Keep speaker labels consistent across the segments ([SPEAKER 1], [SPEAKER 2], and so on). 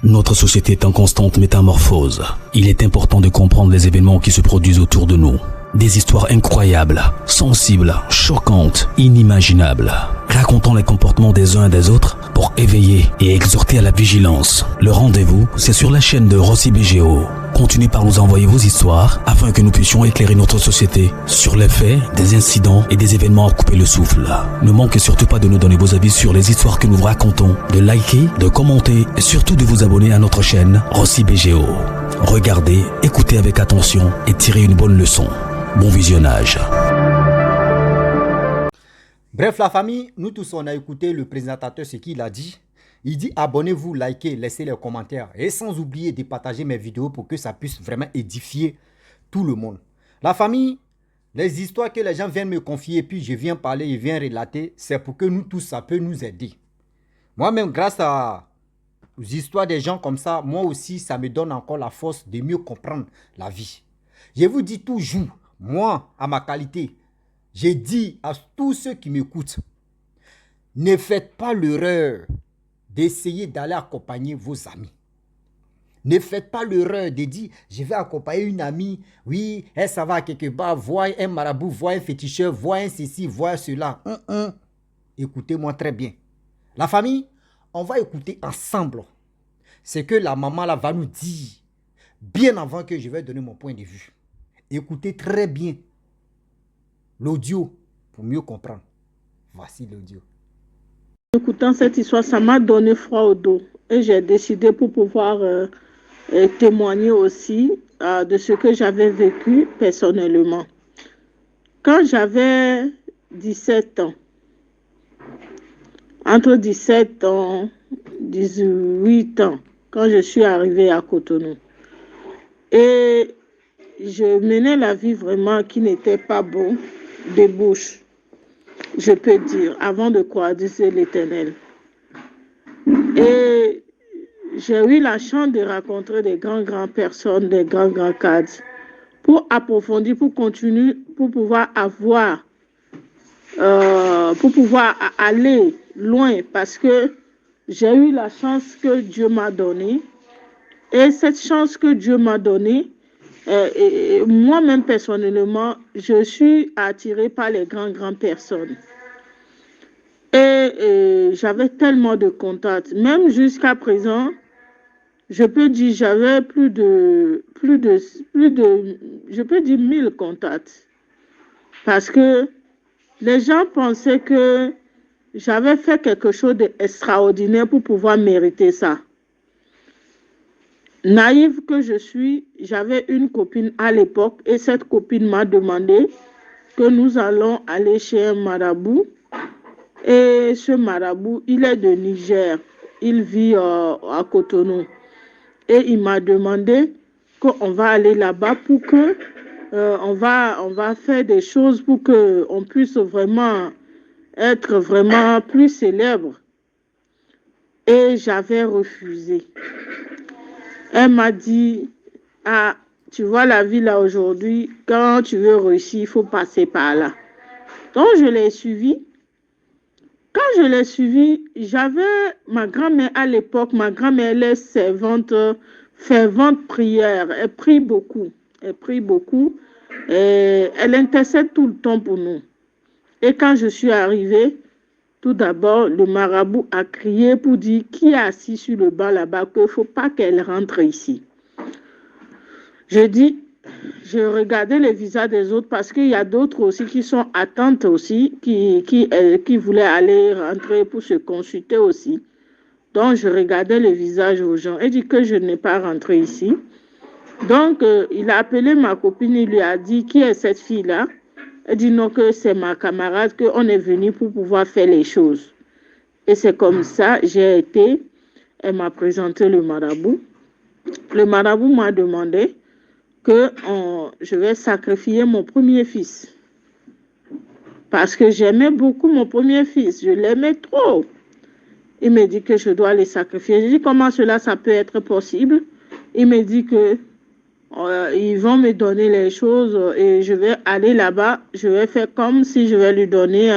[SPEAKER 1] Notre société est en constante métamorphose. Il est important de comprendre les événements qui se produisent autour de nous. Des histoires incroyables, sensibles, choquantes, inimaginables. Racontons les comportements des uns et des autres pour éveiller et exhorter à la vigilance. Le rendez-vous, c'est sur la chaîne de Rossi BGO. Continuez par nous envoyer vos histoires afin que nous puissions éclairer notre société sur les faits, des incidents et des événements à couper le souffle. Ne manquez surtout pas de nous donner vos avis sur les histoires que nous vous racontons, de liker, de commenter et surtout de vous abonner à notre chaîne Rossi BGO. Regardez, écoutez avec attention et tirez une bonne leçon. Bon visionnage.
[SPEAKER 2] Bref, la famille, nous tous, on a écouté le présentateur ce qu'il a dit. Il dit abonnez-vous, likez, laissez les commentaires et sans oublier de partager mes vidéos pour que ça puisse vraiment édifier tout le monde. La famille, les histoires que les gens viennent me confier, puis je viens parler, je viens relater, c'est pour que nous tous, ça peut nous aider. Moi-même, grâce aux histoires des gens comme ça, moi aussi, ça me donne encore la force de mieux comprendre la vie. Je vous dis toujours, moi, à ma qualité, j'ai dit à tous ceux qui m'écoutent, ne faites pas l'erreur d'essayer d'aller accompagner vos amis. Ne faites pas l'erreur de dire, je vais accompagner une amie, oui, elle ça va quelque part, voir un marabout, voir un féticheur, voir un ceci, voir cela. Écoutez-moi très bien. La famille, on va écouter ensemble ce que la maman là va nous dire, bien avant que je vais donner mon point de vue. Écoutez très bien l'audio pour mieux comprendre. Voici l'audio.
[SPEAKER 3] Écoutant cette histoire, ça m'a donné froid au dos et j'ai décidé pour pouvoir témoigner aussi de ce que j'avais vécu personnellement. Quand j'avais 17 ans, entre 17 ans, 18 ans, quand je suis arrivée à Cotonou, et je menais la vie vraiment qui n'était pas bon, de bouche, je peux dire, avant de croiser l'Éternel. Et j'ai eu la chance de rencontrer des grandes personnes, des grands cadres, pour approfondir, pour continuer, pour pouvoir aller loin, parce que j'ai eu la chance que Dieu m'a donnée. Et cette chance que Dieu m'a donnée, moi-même personnellement, je suis attirée par les grandes personnes. Et j'avais tellement de contacts. Même jusqu'à présent, je peux dire j'avais plus de, je peux dire 1000 contacts. Parce que les gens pensaient que j'avais fait quelque chose d'extraordinaire pour pouvoir mériter ça. Naïve que je suis, j'avais une copine à l'époque et cette copine m'a demandé que nous allons aller chez un marabout. Et ce marabout, il est de Niger, il vit à Cotonou. Et il m'a demandé qu'on va aller là-bas pour que on va faire des choses pour qu'on puisse vraiment être vraiment plus célèbre. Et j'avais refusé. Elle m'a dit, ah, tu vois la vie là aujourd'hui, quand tu veux réussir, il faut passer par là. Donc je l'ai suivi. Quand je l'ai suivi, j'avais ma grand-mère à l'époque, ma grand-mère elle est servante, fervente prière, elle prie beaucoup, et elle intercède tout le temps pour nous. Et quand je suis arrivée, tout d'abord, le marabout a crié pour dire qui est assis sur le banc là-bas, qu'il ne faut pas qu'elle rentre ici. Je dis, je regardais les visages des autres parce qu'il y a d'autres aussi qui sont attentes aussi, qui voulaient aller rentrer pour se consulter aussi. Donc, je regardais les visages aux gens et dit que je n'ai pas rentré ici. Donc, il a appelé ma copine, il lui a dit qui est cette fille-là. Elle dit non, que c'est ma camarade, qu'on est venu pour pouvoir faire les choses. Et c'est comme ça, j'ai été, elle m'a présenté le marabout. Le marabout m'a demandé que je vais sacrifier mon premier fils. Parce que j'aimais beaucoup mon premier fils, je l'aimais trop. Il me dit que je dois le sacrifier. Je dis comment cela, ça peut être possible. Il me dit que ils vont me donner les choses et je vais aller là-bas, je vais faire comme si je vais lui donner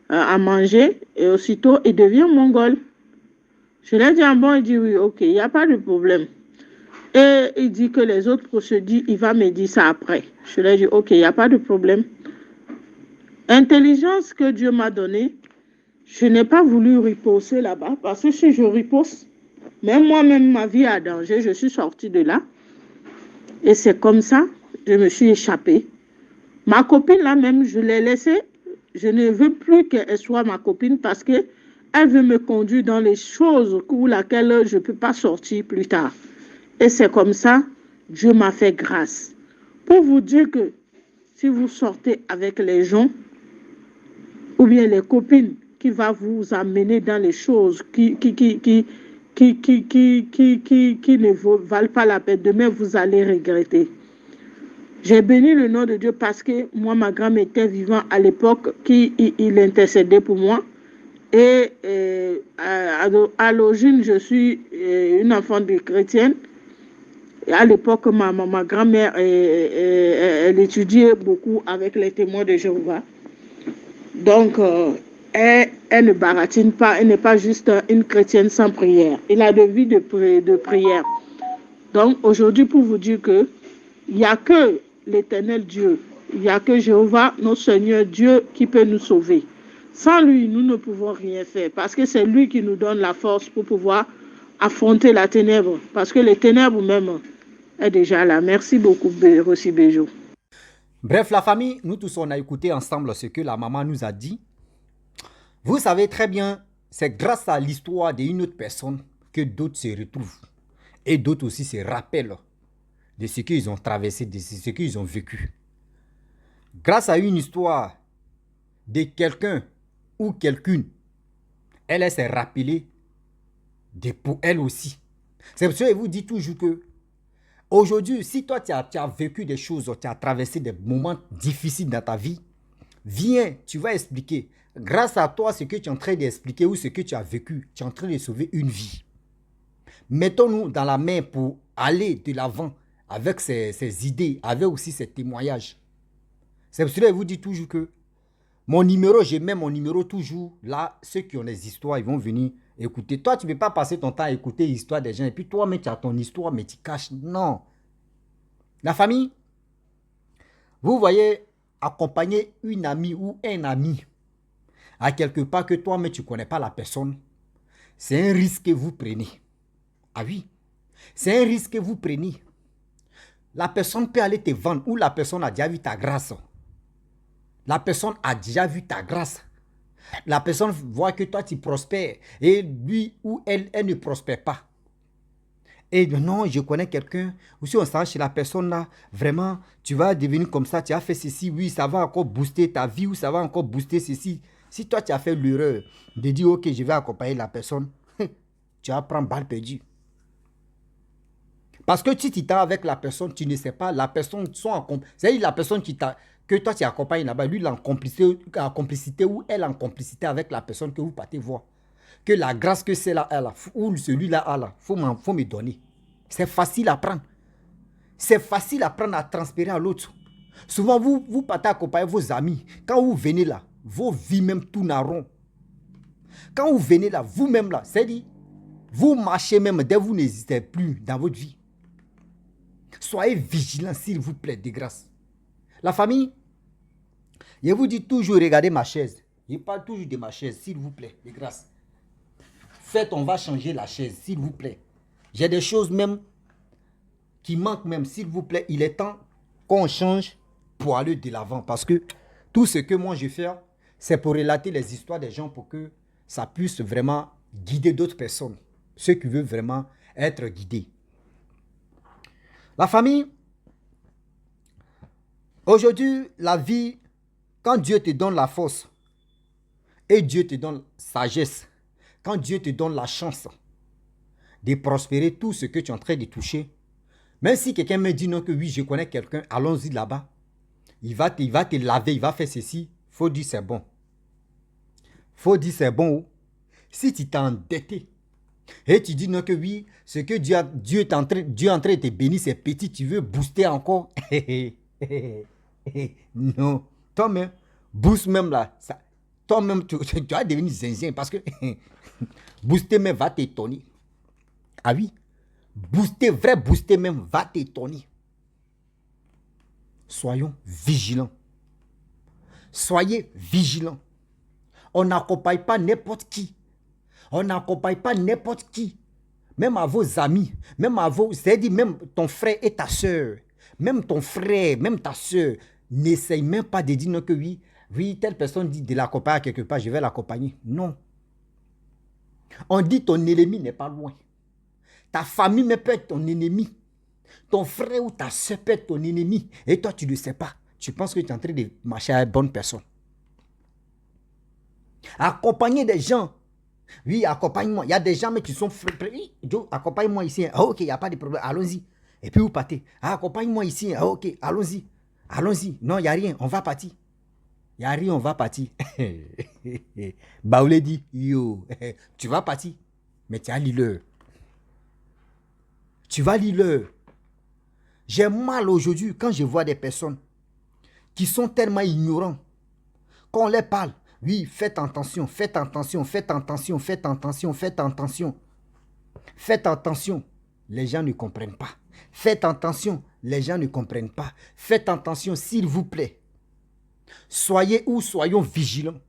[SPEAKER 3] à manger et aussitôt il devient mongol. Je lui ai dit, ah bon, il dit oui, ok, il n'y a pas de problème. Et il dit que les autres procédures, il va me dire ça après. Je lui ai dit, ok, il n'y a pas de problème. Intelligence que Dieu m'a donnée, je n'ai pas voulu riposter là-bas parce que si je riposte, même moi-même, ma vie est à danger. Je suis sortie de là. Et c'est comme ça, je me suis échappée. Ma copine là même, je l'ai laissée. Je ne veux plus qu'elle soit ma copine parce que elle veut me conduire dans les choses pour lesquelles je ne peux pas sortir plus tard. Et c'est comme ça, Dieu m'a fait grâce. Pour vous dire que si vous sortez avec les gens, ou bien les copines qui vont vous amener dans les choses qui ne valent pas la peine, demain vous allez regretter. J'ai béni le nom de Dieu parce que moi, ma grand-mère était vivante à l'époque, il intercédait pour moi. Et à l'origine, je suis une enfant de chrétienne. Et à l'époque, ma grand-mère, elle étudiait beaucoup avec les témoins de Jéhovah. Donc, elle ne baratine pas, elle n'est pas juste une chrétienne sans prière. Elle a de vie de prière. Donc, aujourd'hui, pour vous dire que il n'y a que l'éternel Dieu, il n'y a que Jéhovah, notre Seigneur Dieu, qui peut nous sauver. Sans lui, nous ne pouvons rien faire parce que c'est lui qui nous donne la force pour pouvoir affronter la ténèbre. Parce que les ténèbres même est déjà là. Merci beaucoup, Rossi Bejo.
[SPEAKER 2] Bref, la famille, nous tous, on a écouté ensemble ce que la maman nous a dit. Vous savez très bien, c'est grâce à l'histoire d'une autre personne que d'autres se retrouvent. Et d'autres aussi se rappellent de ce qu'ils ont traversé, de ce qu'ils ont vécu. Grâce à une histoire de quelqu'un ou quelqu'une, elle s'est rappelée pour elle aussi. C'est pour ça que je vous dis toujours que aujourd'hui, si toi tu as vécu des choses, tu as traversé des moments difficiles dans ta vie, viens, tu vas expliquer. Grâce à toi, ce que tu es en train d'expliquer ou ce que tu as vécu, tu es en train de sauver une vie. Mettons-nous dans la main pour aller de l'avant avec ces idées, avec aussi ces témoignages. C'est pour cela que je vous dis toujours que mon numéro, j'ai même mon numéro toujours. Là, ceux qui ont des histoires, ils vont venir écouter. Toi, tu ne peux pas passer ton temps à écouter l'histoire des gens. Et puis toi, mais tu as ton histoire, mais tu caches. Non. La famille, vous voyez, accompagner une amie ou un ami à quelque part que toi, mais tu ne connais pas la personne, c'est un risque que vous prenez. Ah oui, c'est un risque que vous prenez. La personne peut aller te vendre ou la personne a déjà vu ta grâce. La personne a déjà vu ta grâce. La personne voit que toi, tu prospères et lui ou elle ne prospère pas. Et non, je connais quelqu'un, ou si on s'arrête chez la personne là, vraiment, tu vas devenir comme ça, tu as fait ceci, oui, ça va encore booster ta vie ou ça va encore booster ceci. Si toi, tu as fait l'erreur de dire, ok, je vais accompagner la personne, tu vas prendre balle perdue. Parce que si tu t'es avec la personne, tu ne sais pas, la personne, c'est-à-dire la personne que toi tu accompagnes là-bas, lui il est en complicité ou elle en complicité avec la personne que vous partez voir. Que la grâce que c'est là, ou celui-là a là, faut me donner. C'est facile à prendre. C'est facile à prendre, à transférer à l'autre. Souvent, vous partez accompagner vos amis. Quand vous venez là, vos vies même tournent en rond. Quand vous venez là, vous-même là, c'est-à-dire, vous marchez même dès que vous n'hésitez plus dans votre vie. Soyez vigilants, s'il vous plaît, de grâce. La famille, je vous dis toujours, regardez ma chaise. Je parle toujours de ma chaise, s'il vous plaît, de grâce. Faites, on va changer la chaise, s'il vous plaît. J'ai des choses même qui manquent même, s'il vous plaît. Il est temps qu'on change pour aller de l'avant. Parce que tout ce que moi je fais, c'est pour relater les histoires des gens pour que ça puisse vraiment guider d'autres personnes. Ceux qui veulent vraiment être guidés. La famille, aujourd'hui, la vie, quand Dieu te donne la force et Dieu te donne sagesse, quand Dieu te donne la chance de prospérer tout ce que tu es en train de toucher, même si quelqu'un me dit non que oui, je connais quelqu'un, allons-y là-bas, il va te laver, il va faire ceci, il faut dire c'est bon. Il faut dire c'est bon. Si tu t'es endetté et tu dis non que oui, ce que Dieu est en train de te bénir, c'est petit, tu veux booster encore. Non, toi-même, boost même là, ça, Toi-même, tu vas devenir zinzin parce que booster même va t'étonner. Ah oui, vrai booster même va t'étonner. Soyons vigilants. Soyez vigilants. On n'accompagne pas n'importe qui. On n'accompagne pas n'importe qui. Même à vos amis, même à vos... C'est-à-dire même ton frère et ta soeur. Même ton frère, même ta soeur. N'essaye même pas de dire non que oui, telle personne dit de l'accompagner quelque part, je vais l'accompagner. Non. On dit ton ennemi n'est pas loin. Ta famille même peut être ton ennemi. Ton frère ou ta soeur peut être ton ennemi. Et toi, tu ne le sais pas. Tu penses que tu es en train de marcher à une bonne personne. Accompagner des gens. Oui, accompagne-moi. Il y a des gens mais qui sont frères. Joe, accompagne-moi ici. Ah, ok, il n'y a pas de problème. Allons-y. Et puis vous partez. Ah, accompagne-moi ici. Ah, ok, allons-y. Allons-y. Non, il n'y a rien. On va partir. Il n'y a rien, on va partir. Baoulé dit, yo, tu vas partir. Mais tu as l'heure. Tu vas lire l'heure. J'ai mal aujourd'hui quand je vois des personnes qui sont tellement ignorants. Quand on leur parle, oui, faites attention, faites attention, faites attention, faites attention, faites attention. Faites attention, les gens ne comprennent pas. Faites attention, les gens ne comprennent pas. Faites attention, s'il vous plaît. Soyons vigilants.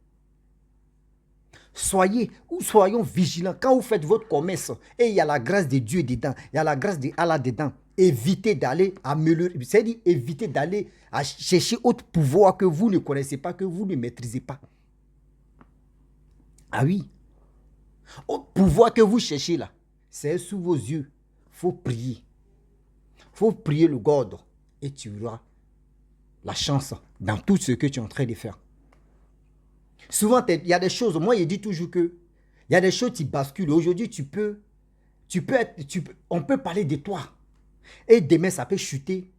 [SPEAKER 2] Soyons vigilants. Quand vous faites votre commerce et il y a la grâce de Dieu dedans, il y a la grâce d'Allah dedans, évitez d'aller améliorer, c'est-à-dire évitez d'aller chercher autre pouvoir que vous ne connaissez pas, que vous ne maîtrisez pas. Ah oui. Autre pouvoir que vous cherchez là, c'est sous vos yeux. Il faut prier. Il faut prier le God et tu auras la chance dans tout ce que tu es en train de faire. Souvent, il y a des choses, moi je dis toujours que il y a des choses qui basculent. Aujourd'hui, on peut parler de toi. Et demain, ça peut chuter.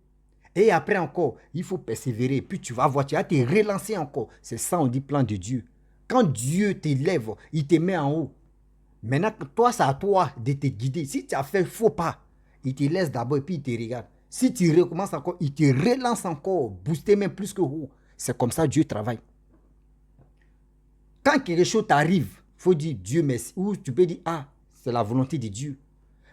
[SPEAKER 2] Et après encore, il faut persévérer. Puis tu vas voir, tu vas te relancer encore. C'est ça, on dit plan de Dieu. Quand Dieu t'élève, il te met en haut. Maintenant, toi, c'est à toi de te guider. Si tu as fait faux pas, il te laisse d'abord et puis il te regarde. Si tu recommences encore, il te relance encore, booster même plus que haut. C'est comme ça Dieu travaille. Quand quelque chose t'arrive, il faut dire Dieu merci. Ou tu peux dire, ah, c'est la volonté de Dieu.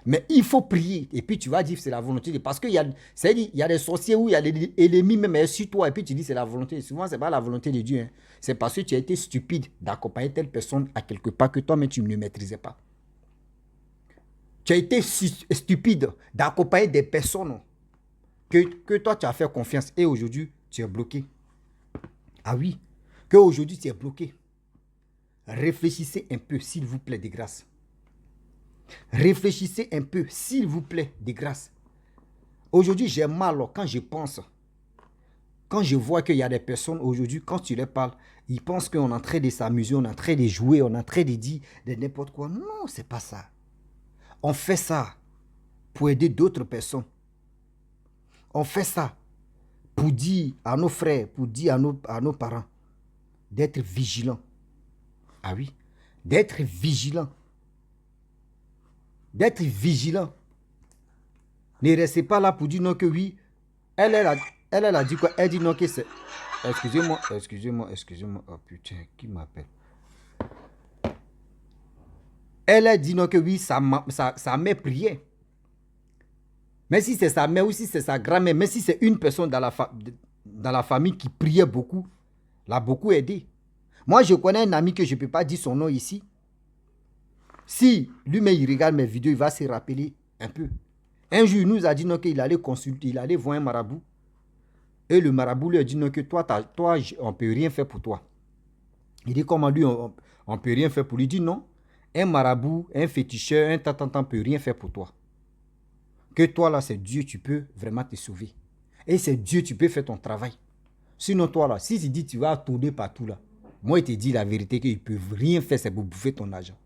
[SPEAKER 2] Mais il faut prier. Et puis tu vas dire, c'est la volonté de Dieu. Parce qu'il y a des sorciers où il y a des ennemis même sur toi. Et puis tu dis, c'est la volonté. Souvent, ce n'est pas la volonté de Dieu. Hein. C'est parce que tu as été stupide d'accompagner telle personne à quelque part que toi-même tu ne maîtrisais pas. Tu as été stupide d'accompagner des personnes que toi tu as fait confiance. Et aujourd'hui, tu es bloqué. Ah oui, qu'aujourd'hui tu es bloqué. Réfléchissez un peu, s'il vous plaît, de grâce. Réfléchissez un peu, s'il vous plaît, de grâce. Aujourd'hui, j'ai mal quand je pense. Quand je vois qu'il y a des personnes aujourd'hui, quand tu leur parles, ils pensent qu'on est en train de s'amuser, on est en train de jouer, on est en train de dire de n'importe quoi. Non, c'est pas ça. On fait ça pour aider d'autres personnes. On fait ça pour dire à nos frères, pour dire à nos parents d'être vigilants. Ah oui, d'être vigilant. D'être vigilant. Ne restez pas là pour dire non que oui. Elle a dit quoi? Elle dit non que c'est... Excusez-moi. Oh putain, qui m'appelle? Elle a dit non que oui, sa mère priait. Mais si c'est sa mère ou si c'est sa grand-mère, mais si c'est une personne dans la famille qui priait beaucoup, l'a beaucoup aidé. Moi, je connais un ami que je ne peux pas dire son nom ici. Si lui-même il regarde mes vidéos, il va se rappeler un peu. Un jour, il nous a dit non qu'il allait consulter, il allait voir un marabout. Et le marabout lui a dit non que toi on ne peut rien faire pour toi. Il dit comment lui, on ne peut rien faire pour lui. Il dit non, un marabout, un féticheur, un tantantan ne peut rien faire pour toi. Que toi là, c'est Dieu, tu peux vraiment te sauver. Et c'est Dieu, tu peux faire ton travail. Sinon toi là, si tu dis tu vas tourner partout là, moi il te dit la vérité qu'ils ne peuvent rien faire, c'est pour bouffer ton argent.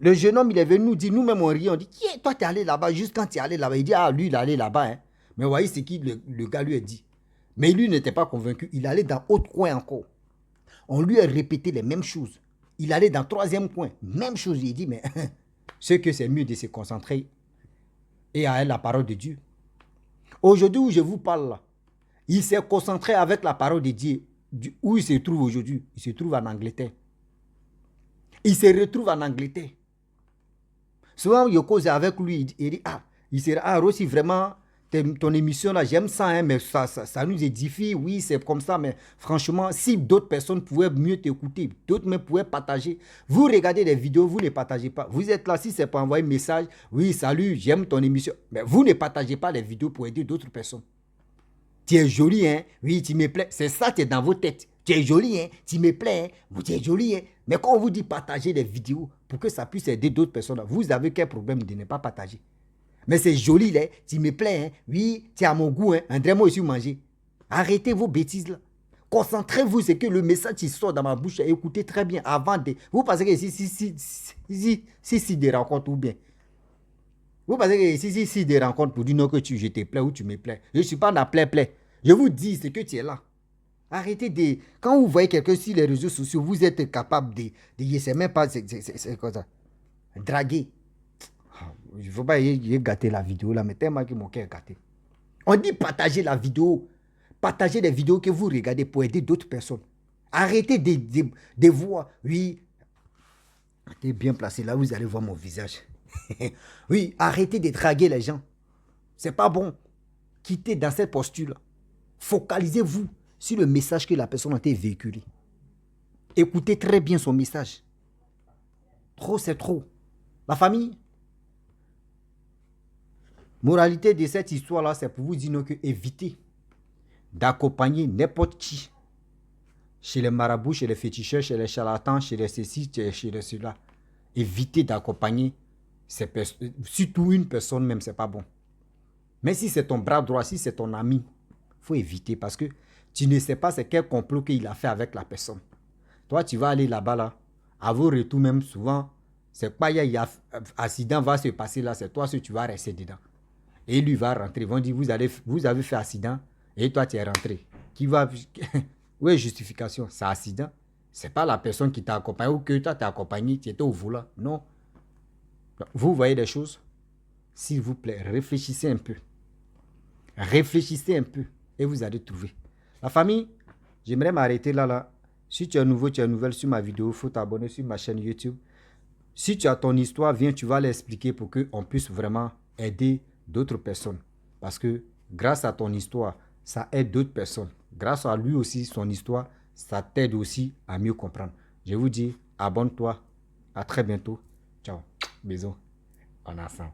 [SPEAKER 2] Le jeune homme, il est venu nous dire, nous-mêmes on rit, on dit, toi tu es allé là-bas, juste quand tu es allé là-bas, il dit, ah lui il est allé là-bas. Hein. Mais vous voyez, c'est qui le gars lui a dit. Mais lui n'était pas convaincu, il allait dans autre coin encore. On lui a répété les mêmes choses. Il allait dans troisième coin, même chose, il dit, mais ce que c'est mieux de se concentrer et à la parole de Dieu. Aujourd'hui où je vous parle là, il s'est concentré avec la parole de Dieu. où il se trouve aujourd'hui? Il se trouve en Angleterre. Il se retrouve en Angleterre. Souvent, je cause avec lui, il dit, ah, il sera, ah, Rossi, vraiment, ton émission là, j'aime ça, hein, mais ça nous édifie, oui, c'est comme ça, mais franchement, si d'autres personnes pouvaient mieux t'écouter, d'autres même pouvaient partager. Vous regardez des vidéos, vous ne partagez pas. Vous êtes là, si c'est pour envoyer un message, oui, salut, j'aime ton émission, mais vous ne partagez pas les vidéos pour aider d'autres personnes. Tu es joli, hein, oui, tu me plais, c'est ça, tu es dans vos têtes. Tu es joli, hein, tu me plais, hein, tu es joli, hein. Mais quand on vous dit partager les vidéos pour que ça puisse aider d'autres personnes, vous avez quel problème de ne pas partager? Mais c'est joli, là, tu me plais, hein, oui, tu es à mon goût, hein, André, moi aussi, manger. Arrêtez vos bêtises, là. Concentrez-vous, c'est que le message qui sort dans ma bouche, écoutez très bien avant de... Vous pensez que si des rencontres ou bien... Vous pensez que si des rencontres pour dire non que je te plais ou tu me plais. Je ne suis pas dans plais. Je vous dis, c'est que tu es là. Arrêtez de... Quand vous voyez quelqu'un sur les réseaux sociaux, vous êtes capable de c'est même pas... C'est quoi ça? Draguer. Il ne faut pas y gâter la vidéo là, mais tellement que mon cœur est gâté. On dit partager la vidéo. Partagez les vidéos que vous regardez pour aider d'autres personnes. Arrêtez de voir. Oui, t'es bien placé là, vous allez voir mon visage. Oui, arrêtez de draguer les gens. C'est pas bon. Quittez dans cette posture-là. Focalisez-vous sur le message que la personne a été véhiculé. Écoutez très bien son message. Trop, c'est trop. La famille. Moralité de cette histoire-là, c'est pour vous dire que évitez d'accompagner n'importe qui. Chez les marabouts, chez les féticheurs, chez les charlatans, chez les ceci, chez les cela. Évitez d'accompagner ces personnes. Surtout une personne même, c'est pas bon. Mais si c'est ton bras droit, si c'est ton ami, il faut éviter parce que tu ne sais pas c'est quel complot qu'il a fait avec la personne. Toi, tu vas aller là-bas, là. À vos retours même, souvent, c'est pas il y a accident va se passer là, c'est toi si tu vas rester dedans. Et lui va rentrer. Ils vont dire, vous avez fait accident et toi, tu es rentré. Qui va... Où est justification? C'est accident. C'est pas la personne qui t'a accompagné ou que toi, t'es accompagné, tu étais au volant. Non. Vous voyez des choses? S'il vous plaît, réfléchissez un peu. Réfléchissez un peu et vous allez trouver. La famille, j'aimerais m'arrêter là. Si tu es nouveau, tu es nouvelle sur ma vidéo, il faut t'abonner sur ma chaîne YouTube. Si tu as ton histoire, viens, tu vas l'expliquer pour qu'on puisse vraiment aider d'autres personnes. Parce que grâce à ton histoire, ça aide d'autres personnes. Grâce à lui aussi, son histoire, ça t'aide aussi à mieux comprendre. Je vous dis, abonne-toi. À très bientôt. Ciao. Bisous. On est ensemble.